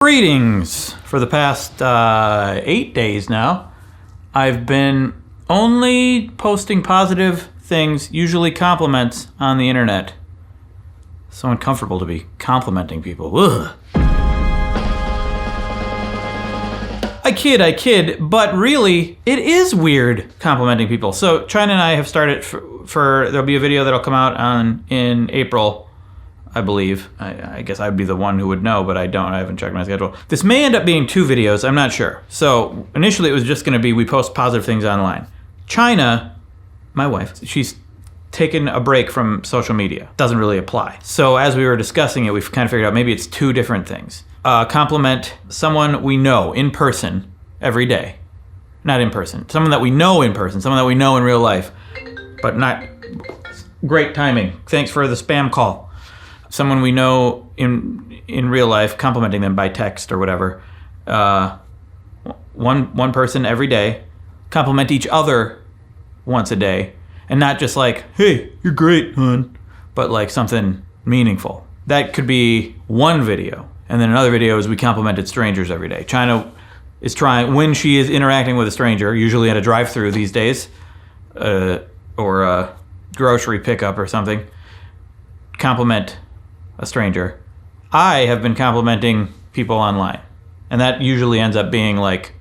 Greetings! For the past 8 days now, I've been only posting positive things, usually compliments, on the internet. So uncomfortable to be complimenting people. Ugh. I kid, but really, it is weird complimenting people. So China and I have started there'll be a video that'll come out in April, I believe. I guess I'd be the one who would know, but I haven't checked my schedule. This may end up being 2 videos, I'm not sure. So initially it was just gonna be we post positive things online. China, my wife, she's taken a break from social media. Doesn't really apply. So as we were discussing it, we've kind of figured out maybe it's 2 different things. Compliment someone we know in person every day. Not in person. Someone that we know in person, someone that we know in real life, but not great timing. Thanks for the spam call. Someone we know in real life, complimenting them by text or whatever. One person every day, compliment each other once a day, and not just like, hey, you're great, hon, but like something meaningful. That could be one video, and then another video is we complimented strangers every day. China is trying, when she is interacting with a stranger, usually at a drive-thru these days, or a grocery pickup or something, compliment a stranger. I have been complimenting people online, and that usually ends up being like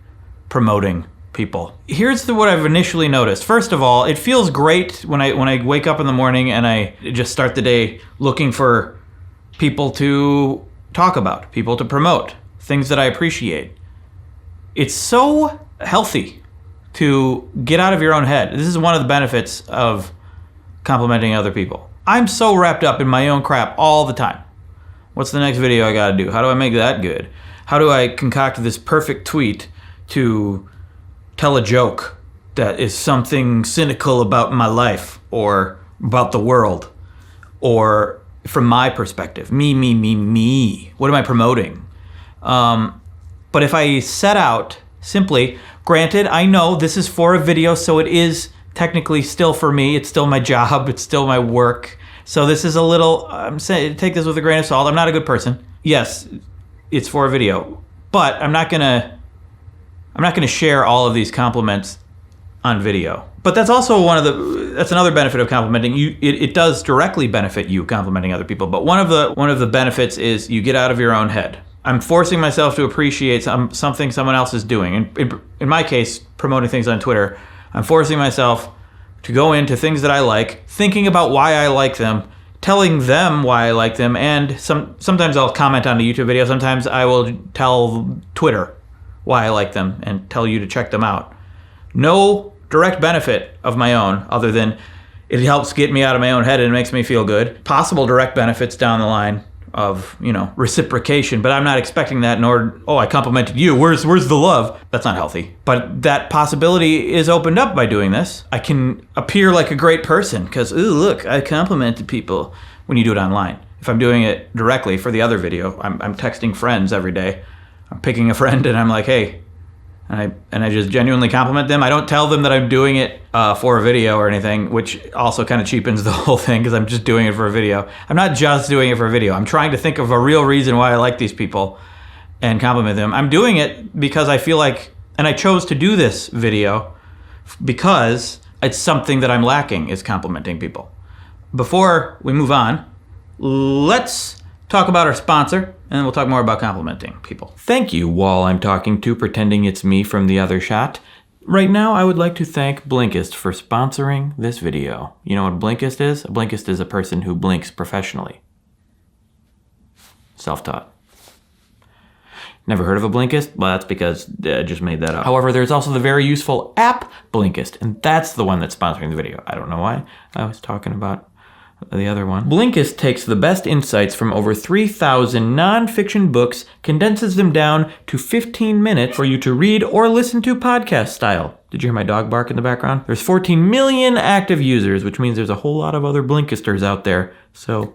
promoting people. Here's what I've initially noticed. First of all, it feels great when I wake up in the morning and I just start the day looking for people to talk about, people to promote, things that I appreciate. It's so healthy to get out of your own head. This is one of the benefits of complimenting other people. I'm so wrapped up in my own crap all the time. What's the next video I gotta do? How do I make that good? How do I concoct this perfect tweet to tell a joke that is something cynical about my life or about the world or from my perspective? Me. What am I promoting? But if I set out simply, granted, I know this is for a video, so it is technically still for me. It's still my job. It's still my work. So this is a little, I'm saying, take this with a grain of salt. I'm not a good person. Yes, it's for a video, but I'm not gonna share all of these compliments on video. But that's also that's another benefit of complimenting. It does directly benefit you complimenting other people. But one of the benefits is you get out of your own head. I'm forcing myself to appreciate something someone else is doing. In my case, promoting things on Twitter, I'm forcing myself to go into things that I like, thinking about why I like them, telling them why I like them, and sometimes I'll comment on a YouTube video, sometimes I will tell Twitter why I like them and tell you to check them out. No direct benefit of my own other than it helps get me out of my own head and it makes me feel good. Possible direct benefits down the line of, reciprocation, but I'm not expecting that, nor, I complimented you, where's the love? That's not healthy. But that possibility is opened up by doing this. I can appear like a great person because, ooh, look, I complimented people when you do it online. If I'm doing it directly for the other video, I'm texting friends every day. I'm picking a friend and I'm like, hey, and I just genuinely compliment them. I don't tell them that I'm doing it for a video or anything, which also kind of cheapens the whole thing because I'm just doing it for a video. I'm not just doing it for a video. I'm trying to think of a real reason why I like these people and compliment them. I'm doing it because I feel like, and I chose to do this video because it's something that I'm lacking is complimenting people. Before we move on, let's talk about our sponsor, and we'll talk more about complimenting people. Thank you, Wall I'm talking to, pretending it's me from the other shot. Right now, I would like to thank Blinkist for sponsoring this video. You know what Blinkist is? A Blinkist is a person who blinks professionally. Self-taught. Never heard of a Blinkist? Well, that's because I just made that up. However, there's also the very useful app Blinkist, and that's the one that's sponsoring the video. I don't know why I was talking about the other one. Blinkist takes the best insights from over 3,000 non-fiction books, condenses them down to 15 minutes for you to read or listen to podcast style. Did you hear my dog bark in the background? There's 14 million active users, which means there's a whole lot of other Blinkisters out there. So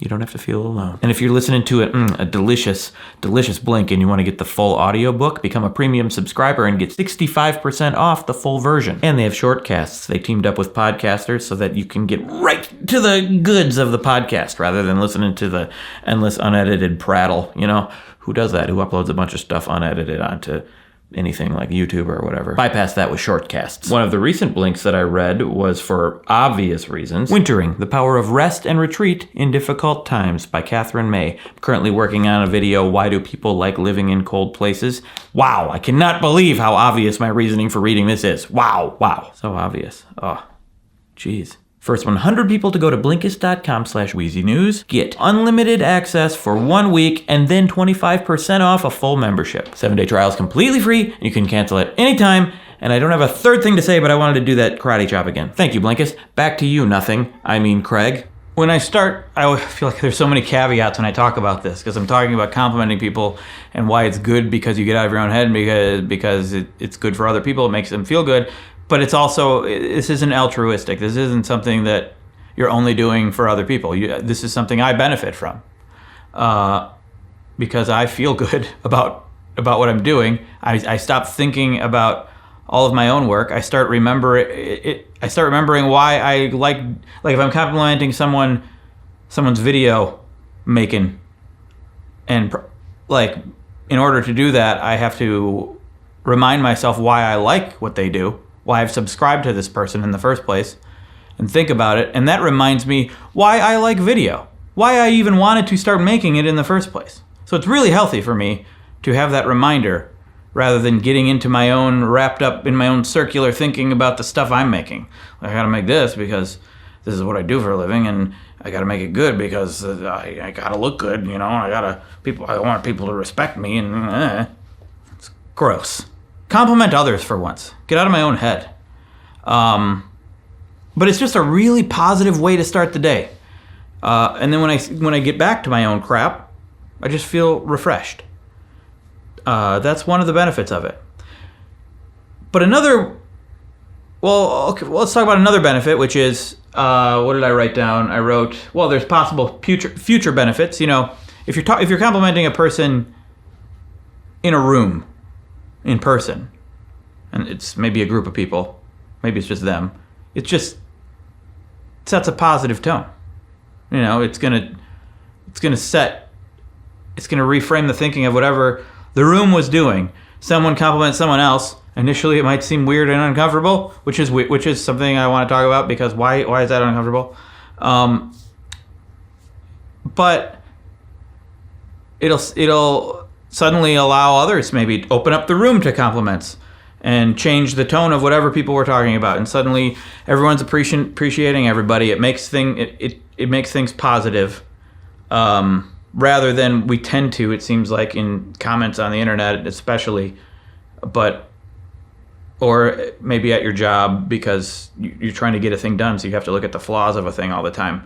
you don't have to feel alone. And if you're listening to a delicious blink and you want to get the full audiobook, become a premium subscriber and get 65% off the full version. And they have shortcasts. They teamed up with podcasters so that you can get right to the goods of the podcast rather than listening to the endless unedited prattle, who does that, who uploads a bunch of stuff unedited onto anything like YouTube or whatever. Bypass that with shortcasts. One of the recent blinks that I read was for obvious reasons. Wintering, The Power of Rest and Retreat in Difficult Times by Catherine May. I'm currently working on a video, Why Do People Like Living in Cold Places? Wow, I cannot believe how obvious my reasoning for reading this is. Wow. So obvious. Oh, jeez. First 100 people to go to Blinkist.com/WheezyNews get unlimited access for 1 week and then 25% off a full membership. 7-day trial is completely free, and you can cancel at any time. And I don't have a third thing to say, but I wanted to do that karate chop again. Thank you, Blinkist. Back to you, Craig. When I start, I feel like there's so many caveats when I talk about this, because I'm talking about complimenting people and why it's good because you get out of your own head, and because it's good for other people, it makes them feel good. But it's also, this isn't altruistic. This isn't something that you're only doing for other people. This is something I benefit from because I feel good about what I'm doing. I stop thinking about all of my own work. I start remembering why I like if I'm complimenting someone's video making, and like in order to do that, I have to remind myself why I like what they do, why I've subscribed to this person in the first place, and think about it. And that reminds me why I like video, why I even wanted to start making it in the first place. So it's really healthy for me to have that reminder rather than getting into my own, wrapped up in my own circular thinking about the stuff I'm making. I gotta make this because this is what I do for a living, and I gotta make it good because I gotta look good, I want people to respect me, and it's gross. Compliment others for once. Get out of my own head. But it's just a really positive way to start the day. And then when I get back to my own crap, I just feel refreshed. That's one of the benefits of it. But let's talk about another benefit, which is, what did I write down? I wrote, there's possible future benefits. If you're complimenting a person in a room, in person, and it's maybe a group of people, maybe it's just them, it just sets a positive tone. It's gonna reframe the thinking of whatever the room was doing. Someone compliments someone else. Initially, it might seem weird and uncomfortable, which is something I want to talk about, because why is that uncomfortable? But it'll suddenly allow others maybe to open up the room to compliments and change the tone of whatever people were talking about. And suddenly everyone's appreciating everybody. It makes things positive, rather than we tend to, it seems like, in comments on the internet especially, or maybe at your job, because you're trying to get a thing done, so you have to look at the flaws of a thing all the time,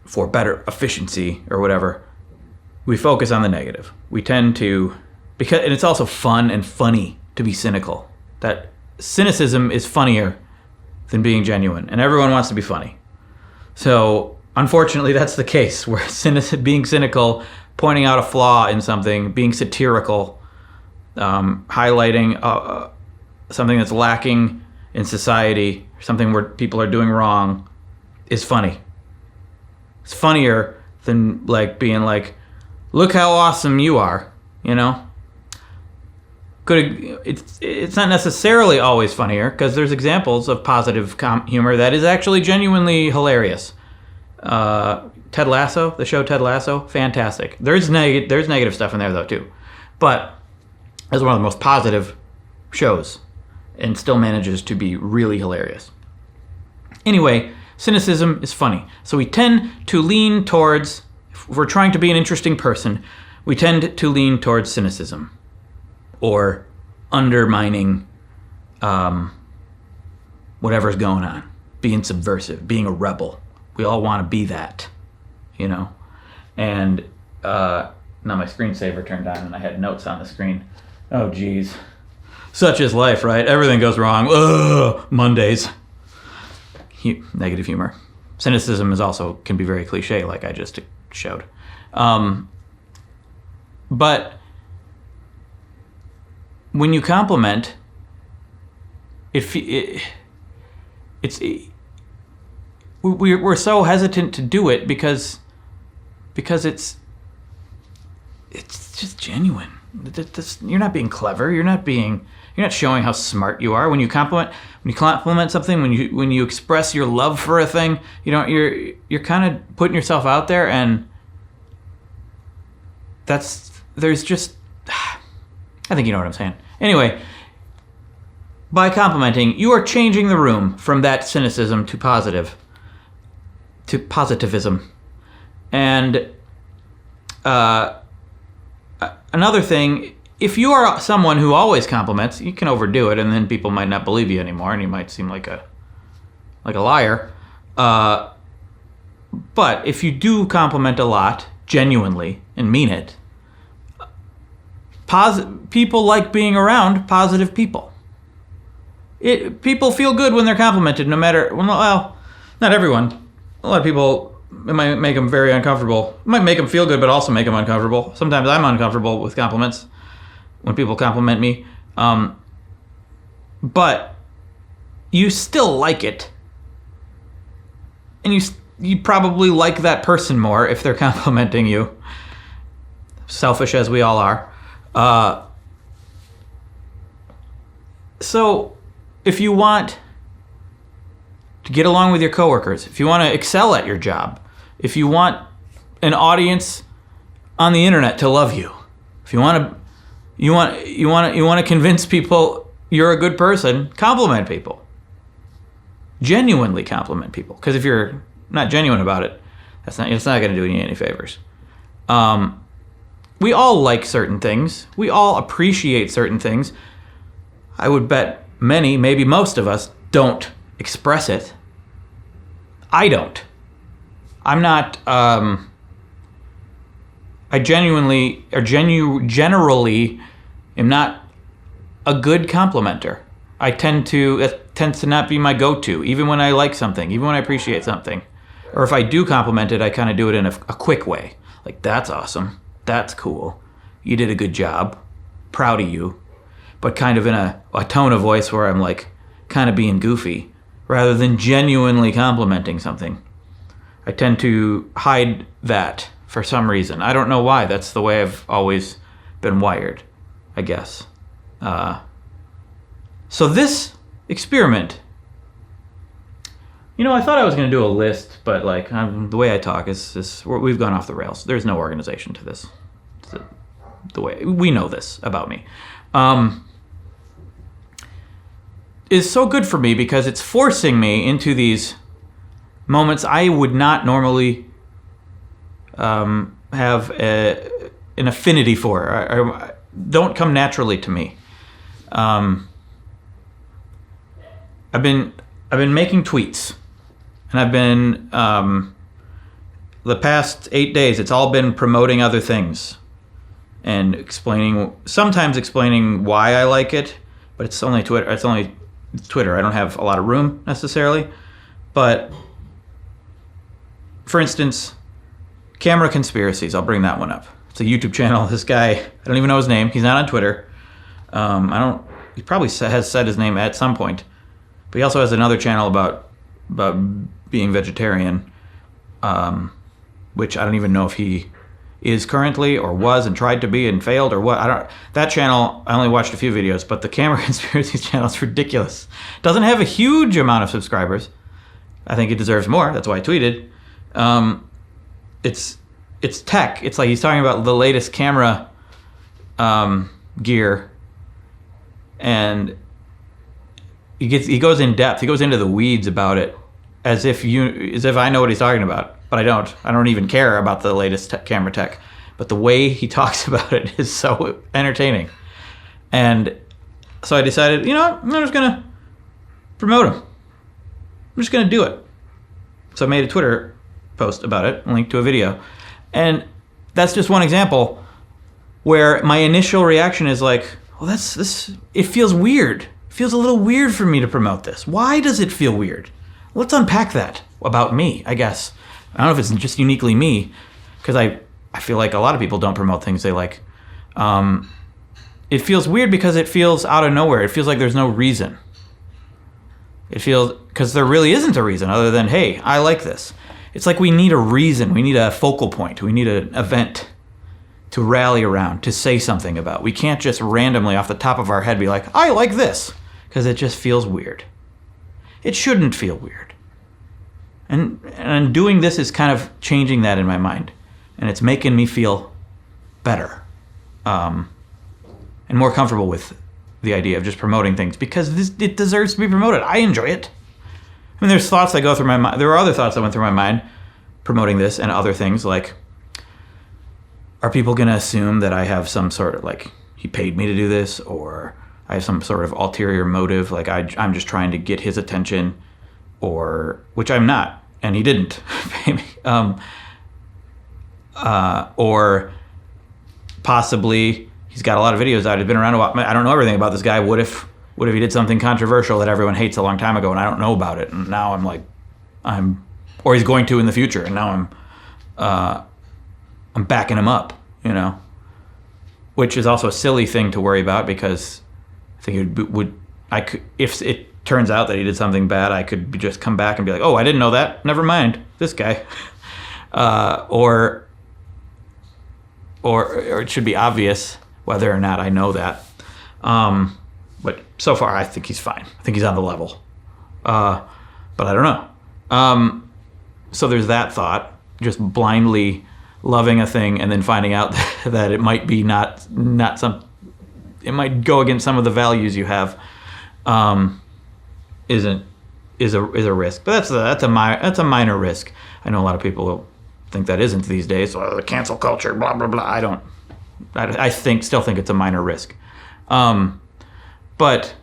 for better efficiency or whatever. We focus on the negative. We tend to, and it's also fun and funny to be cynical. That cynicism is funnier than being genuine, and everyone wants to be funny. So unfortunately, that's the case, where being cynical, pointing out a flaw in something, being satirical, highlighting something that's lacking in society, something where people are doing wrong, is funny. It's funnier than being like, look how awesome you are, It's not necessarily always funnier, because there's examples of positive humor that is actually genuinely hilarious. Ted Lasso, the show Ted Lasso, fantastic. There's negative stuff in there though too, but it's one of the most positive shows, and still manages to be really hilarious. Anyway, cynicism is funny, so we tend to lean towards. If we're trying to be an interesting person, we tend to lean towards cynicism, or undermining whatever's going on, being subversive, being a rebel. We all want to be that, And now my screensaver turned on and I had notes on the screen. Oh, geez. Such is life, right? Everything goes wrong. Ugh, Mondays. Negative humor. Cynicism can be very cliche, like I just showed. But when you compliment, we're so hesitant to do it because it's it's just genuine. You're not being clever. You're not showing how smart you are when you compliment something, when you express your love for a thing. You're kind of putting yourself out there, and there's just, I think you know what I'm saying. Anyway, by complimenting, you are changing the room from that cynicism to positivism. And another thing, if you are someone who always compliments, you can overdo it, and then people might not believe you anymore, and you might seem like a liar. But if you do compliment a lot, genuinely, and mean it, people like being around positive people. People feel good when they're complimented, no matter, well, not everyone. A lot of people, it might make them very uncomfortable. It might make them feel good, but also make them uncomfortable. Sometimes I'm uncomfortable with compliments when people compliment me. But you still like it. And you probably like that person more if they're complimenting you. Selfish as we all are. So if you want to get along with your coworkers, if you want to excel at your job, if you want an audience on the internet to love you, if you want to convince people you're a good person, compliment people. Genuinely compliment people, because if you're not genuine about it, it's not going to do you any favors. We all like certain things. We all appreciate certain things. I would bet many, maybe most of us, don't express it. I don't. I'm not. I generally am not a good complimenter. It tends to not be my go-to, even when I like something, even when I appreciate something. Or if I do compliment it, I kind of do it in a quick way. Like, that's awesome. That's cool. You did a good job. Proud of you. But kind of in a tone of voice where I'm like kind of being goofy rather than genuinely complimenting something. I tend to hide that for some reason. I don't know why. That's the way I've always been wired, I guess. So this experiment, I thought I was going to do a list, but the way I talk is we've gone off the rails. There's no organization to this. The way we know this about me. Is so good for me because it's forcing me into these moments I would not normally have an affinity for. I don't come naturally to me. I've been making tweets, and I've been the past 8 days. It's all been promoting other things and sometimes explaining why I like it, but it's only Twitter. It's only Twitter. I don't have a lot of room necessarily, but for instance, Camera Conspiracies. I'll bring that one up. It's a YouTube channel. This guy, I don't even know his name. He's not on Twitter. He probably has said his name at some point, but he also has another channel about being vegetarian, which I don't even know if he is currently or was and tried to be and failed or what. That channel, I only watched a few videos, but the Camera Conspiracies channel is ridiculous. Doesn't have a huge amount of subscribers. I think it deserves more. That's why I tweeted. It's tech. It's like he's talking about the latest camera gear, and he goes in depth. He goes into the weeds about it as if I know what he's talking about. But I don't. I don't even care about the latest camera tech. But the way he talks about it is so entertaining. And so I decided, I'm just going to promote him. I'm just going to do it. So I made a Twitter post about it, a link to a video. And that's just one example where my initial reaction is like, well, it feels weird. It feels a little weird for me to promote this. Why does it feel weird? Let's unpack that about me, I guess. I don't know if it's just uniquely me, because I feel like a lot of people don't promote things they like. It feels weird because it feels out of nowhere. It feels like there's no reason. It feels, because there really isn't a reason other than, hey, I like this. It's like we need a reason. We need a focal point. We need an event to rally around, to say something about. We can't just randomly off the top of our head be like, I like this, because it just feels weird. It shouldn't feel weird. And doing this is kind of changing that in my mind. And it's making me feel better. And more comfortable with the idea of just promoting things, because it deserves to be promoted. I enjoy it. I mean, there's thoughts that go through my mind. There are other thoughts that went through my mind promoting this and other things, like, are people going to assume that I have some sort of, like, he paid me to do this, or I have some sort of ulterior motive, like I'm just trying to get his attention, or, which I'm not, and he didn't pay me. Or possibly he's got a lot of videos out. He's been around a while. I don't know everything about this guy. What if he did something controversial that everyone hates a long time ago, and I don't know about it, and now or he's going to in the future, and now I'm backing him up, which is also a silly thing to worry about, because I think if it turns out that he did something bad, I could just come back and be like, oh, I didn't know that. Never mind, this guy. Or it should be obvious whether or not I know that. But so far, I think he's fine. I think he's on the level. But I don't know. So there's that thought, just blindly loving a thing and then finding out that it might be not some, it might go against some of the values you have, is a risk. But that's a minor risk. I know a lot of people think that isn't these days. Oh, the cancel culture, blah blah blah. I still think it's a minor risk. But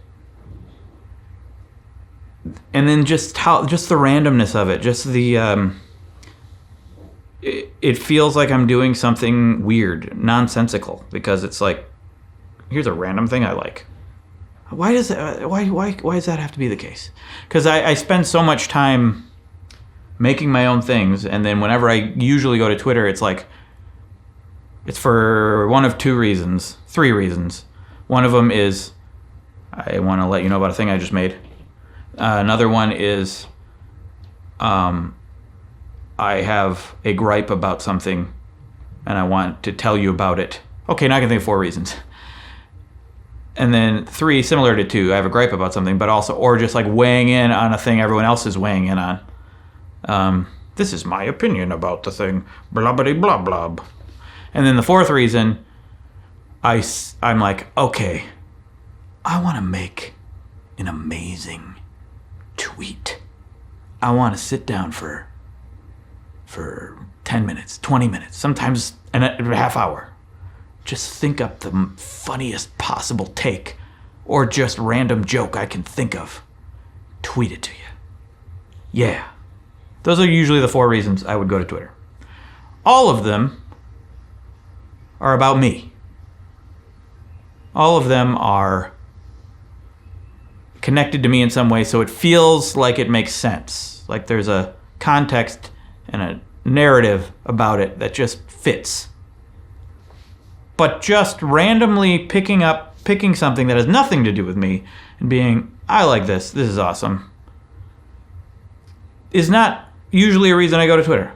and then just the randomness of it, just the it feels like I'm doing something weird, nonsensical, because it's like, here's a random thing I like. Why does that have to be the case? Because I spend so much time making my own things, and then whenever I usually go to Twitter, it's for one of three reasons. One of them is I want to let you know about a thing I just made. Another one is I have a gripe about something and I want to tell you about it. Okay, now I can think of 4 reasons. And then 3, similar to 2, I have a gripe about something, but also, or just like weighing in on a thing everyone else is weighing in on. This is my opinion about the thing, blah, blah, blah, blah. And then the 4th reason, I'm like, okay, I want to make an amazing tweet. I want to sit down for 10 minutes, 20 minutes, sometimes a half hour. Just think up the funniest possible take or just random joke I can think of. Tweet it to you. Yeah. Those are usually the 4 reasons I would go to Twitter. All of them are about me. All of them are connected to me in some way, so it feels like it makes sense. Like there's a context and a narrative about it that just fits. But just randomly picking something that has nothing to do with me and being, I like this is awesome, is not usually a reason I go to Twitter.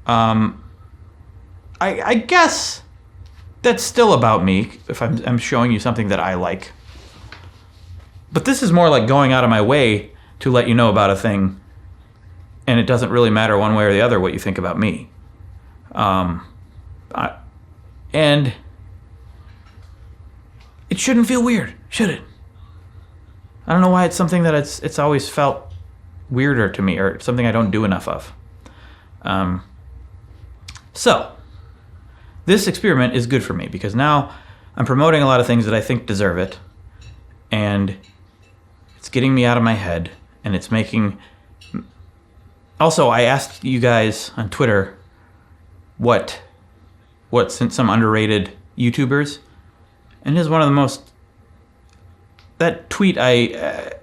I guess that's still about me if I'm showing you something that I like. But this is more like going out of my way to let you know about a thing, and it doesn't really matter one way or the other what you think about me. And it shouldn't feel weird, should it? I don't know why it's something that it's always felt weirder to me, or something I don't do enough of. So this experiment is good for me because now I'm promoting a lot of things that I think deserve it, and it's getting me out of my head, and it's making... Also, I asked you guys on Twitter what some underrated YouTubers, and here's one of the most... That tweet I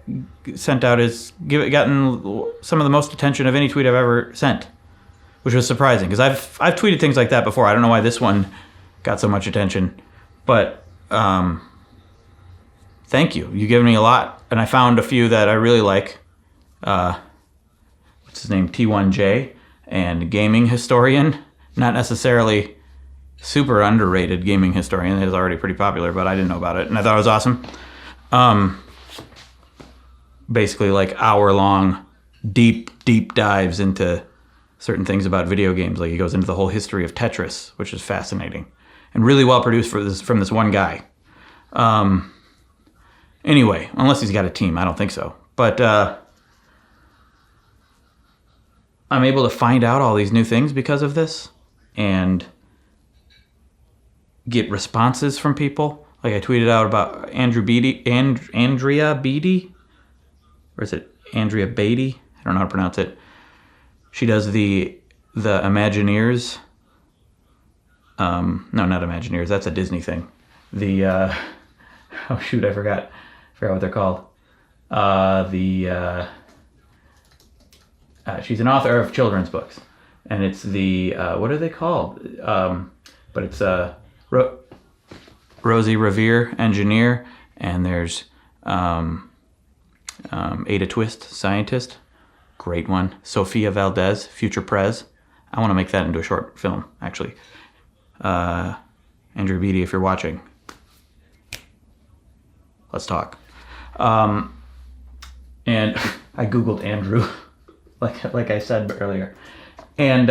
sent out has gotten some of the most attention of any tweet I've ever sent, which was surprising because I've tweeted things like that before. I don't know why this one got so much attention, but thank you. You've given me a lot, and I found a few that I really like. What's his name? T1J and Gaming Historian not necessarily super underrated gaming historian. It is already pretty popular, but I didn't know about it, and I thought it was awesome. Basically, like hour-long, deep dives into certain things about video games. Like he goes into the whole history of Tetris, which is fascinating and really well produced from this one guy. Anyway, unless he's got a team, I don't think so. But I'm able to find out all these new things because of this and get responses from people. Like I tweeted out about Andrea Beatty, or is it Andrea Beatty? I don't know how to pronounce it. She does the Imagineers. No, not Imagineers. That's a Disney thing. The oh shoot, I forgot what they're called. She's an author of children's books, and it's the what are they called? But it's Rosie Revere, engineer, and there's Ada Twist, scientist, great one. Sofia Valdez, future prez. I want to make that into a short film, actually. Andrew Beatty, if you're watching, let's talk. And I Googled Andrew, like I said earlier, and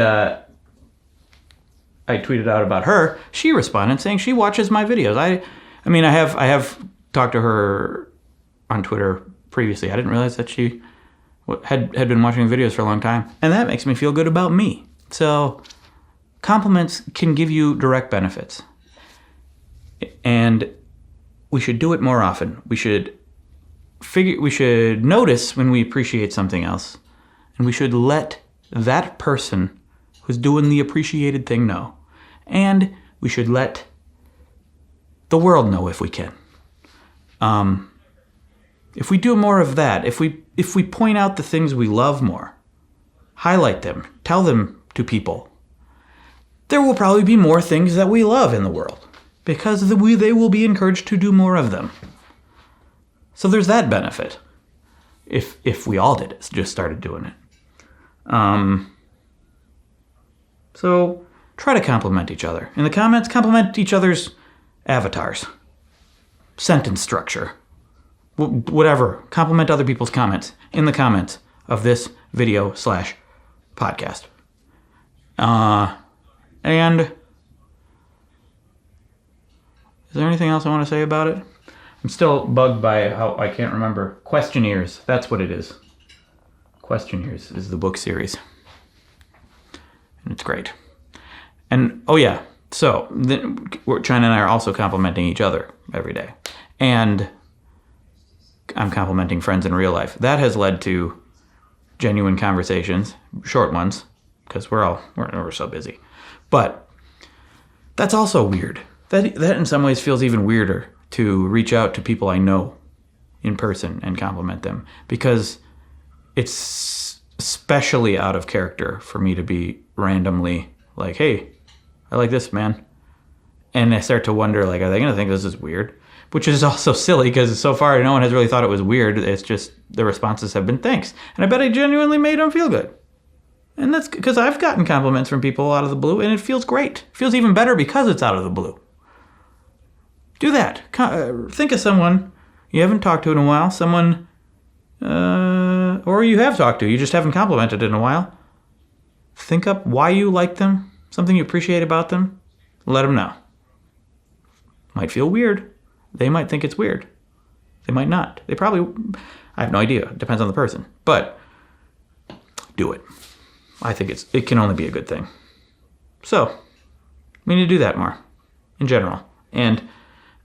I tweeted out about her. She responded saying she watches my videos. I mean, I have talked to her on Twitter previously. I didn't realize that she had been watching videos for a long time, and that makes me feel good about me. So compliments can give you direct benefits, and we should do it more often. We should notice when we appreciate something else, and we should let that person who's doing the appreciated thing know, and we should let the world know if we can. If we do more of that, if we point out the things we love more, highlight them, tell them to people, there will probably be more things that we love in the world because they will be encouraged to do more of them. So there's that benefit if we all did it, just started doing it. So try to compliment each other. In the comments, compliment each other's avatars, sentence structure, whatever. Compliment other people's comments in the comments of this video / podcast. And is there anything else I want to say about it? I'm still bugged by how I can't remember. Questionnaires. That's what it is. Questionnaires is the book series. And it's great. And, oh yeah, so China and I are also complimenting each other every day. And I'm complimenting friends in real life. That has led to genuine conversations, short ones, because we're so busy. But that's also weird. That in some ways feels even weirder, to reach out to people I know in person and compliment them, because it's especially out of character for me to be randomly like, hey, I like this, man. And I start to wonder, like, are they going to think this is weird? Which is also silly, because so far no one has really thought it was weird. It's just the responses have been thanks. And I bet I genuinely made them feel good. And that's because I've gotten compliments from people out of the blue, and it feels great. It feels even better because it's out of the blue. Do that. Think of someone you haven't talked to in a while, someone, or you have talked to, you just haven't complimented in a while. Think up why you like them, something you appreciate about them. Let them know. Might feel weird. They might think it's weird. They might not. They probably, I have no idea. It depends on the person. But do it. I think it can only be a good thing. So, we need to do that more, in general. And,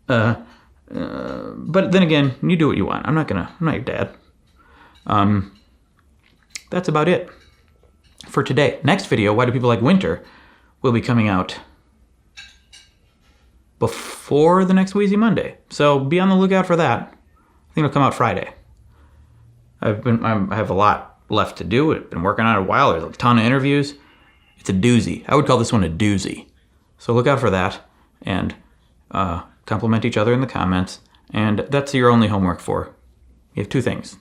but then again, you do what you want. I'm not your dad. That's about it for today. Next video, Why Do People Like Winter, will be coming out before the next Wheezy Monday. So be on the lookout for that. I think it'll come out Friday. I have a lot left to do. I've been working on it a while. There's a ton of interviews. It's a doozy. I would call this one a doozy. So look out for that, and compliment each other in the comments. And that's your only homework for. You have two things.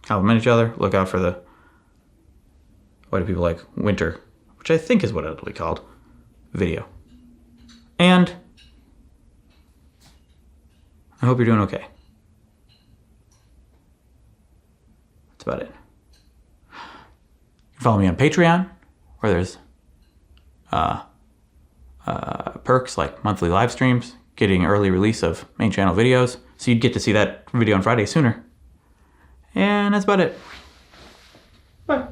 Compliment each other. Look out for the Why Do People Like Winter, which I think is what it'll be called. video. And I hope you're doing okay. That's about it. You can follow me on Patreon, where there's perks like monthly live streams, getting early release of main channel videos, so you'd get to see that video on Friday sooner. And that's about it. Bye.